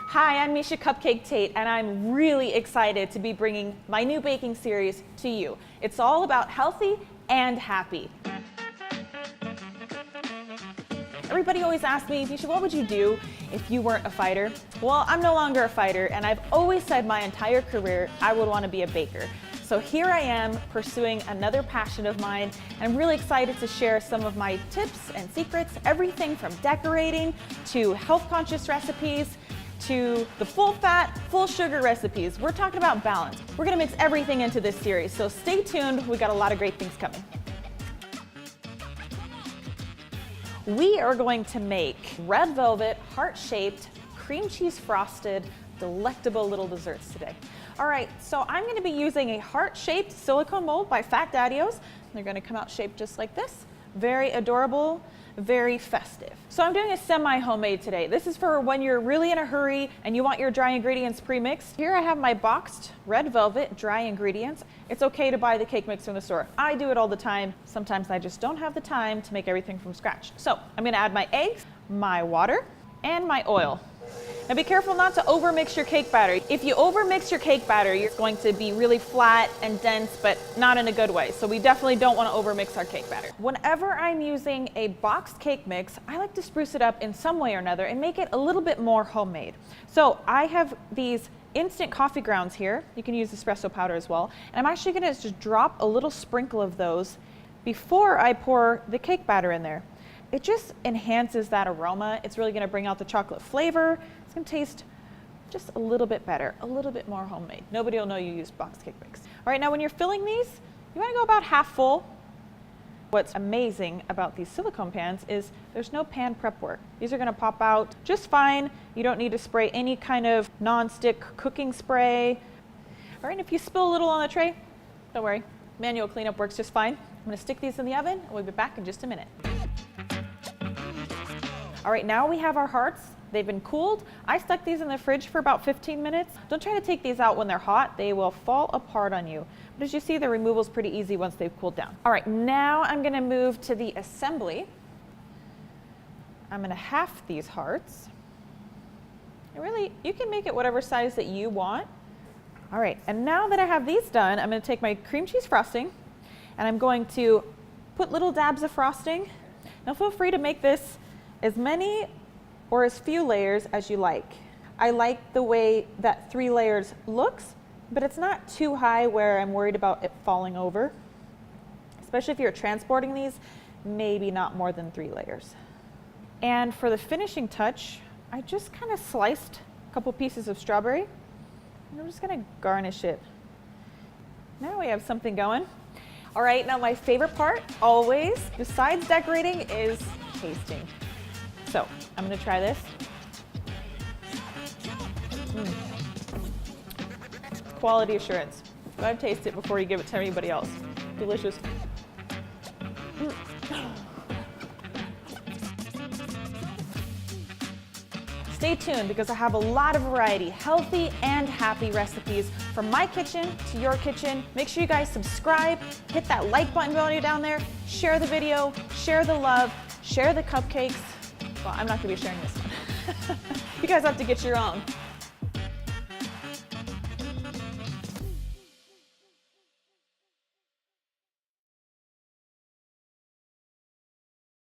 Hi, I'm Miesha Cupcake Tate, and I'm really excited to be bringing my new baking series to you. It's all about healthy and happy. Everybody always asks me, Miesha, what would you do if you weren't a fighter? Well, I'm no longer a fighter, and I've always said my entire career I would want to be a baker. So here I am pursuing another passion of mine, and I'm really excited to share some of my tips and secrets, everything from decorating to health-conscious recipes to the full fat, full sugar recipes. We're talking about balance. We're gonna mix everything into this series, so stay tuned. We got a lot of great things coming. We are going to make red velvet, heart-shaped, cream cheese frosted, delectable little desserts today. All right, so I'm gonna be using a heart-shaped silicone mold by Daddios. They're gonna come out shaped just like this. Very adorable, very festive. So I'm doing a semi-homemade today. This is for when you're really in a hurry and you want your dry ingredients pre-mixed. Here I have my boxed red velvet dry ingredients. It's okay to buy the cake mix from the store. I do it all the time. Sometimes I just don't have the time to make everything from scratch. So I'm gonna add my eggs, my water, and my oil. Now be careful not to overmix your cake batter. If you overmix your cake batter, you're going to be really flat and dense, but not in a good way. So we definitely don't want to overmix our cake batter. Whenever I'm using a boxed cake mix, I like to spruce it up in some way or another and make it a little bit more homemade. So I have these instant coffee grounds here. You can use espresso powder as well. And I'm actually going to just drop a little sprinkle of those before I pour the cake batter in there. It just enhances that aroma. It's really gonna bring out the chocolate flavor. It's gonna taste just a little bit better, a little bit more homemade. Nobody will know you used boxed cake mix. All right, now when you're filling these, you wanna go about half full. What's amazing about these silicone pans is there's no pan prep work. These are gonna pop out just fine. You don't need to spray any kind of non-stick cooking spray. All right, if you spill a little on the tray, don't worry. Manual cleanup works just fine. I'm gonna stick these in the oven and we'll be back in just a minute. All right, now we have our hearts. They've been cooled. I stuck these in the fridge for about 15 minutes. Don't try to take these out when they're hot. They will fall apart on you. But as you see, the removal is pretty easy once they've cooled down. All right, now I'm gonna move to the assembly. I'm gonna half these hearts. And really, you can make it whatever size that you want. All right, and now that I have these done, I'm gonna take my cream cheese frosting and I'm going to put little dabs of frosting. Now feel free to make this as many or as few layers as you like. I like the way that 3 layers looks, but it's not too high where I'm worried about it falling over. Especially if you're transporting these, maybe not more than 3 layers. And for the finishing touch, I just kind of sliced a couple pieces of strawberry, and I'm just gonna garnish it. Now we have something going. All right, now my favorite part, always, besides decorating, is tasting. So I'm gonna try this. Quality assurance. You gotta taste it before you give it to anybody else. Delicious. Stay tuned because I have a lot of variety, healthy and happy recipes from my kitchen to your kitchen. Make sure you guys subscribe, hit that like button down there, share the video, share the love, share the cupcakes. Well, I'm not gonna be sharing this one. You guys have to get your own.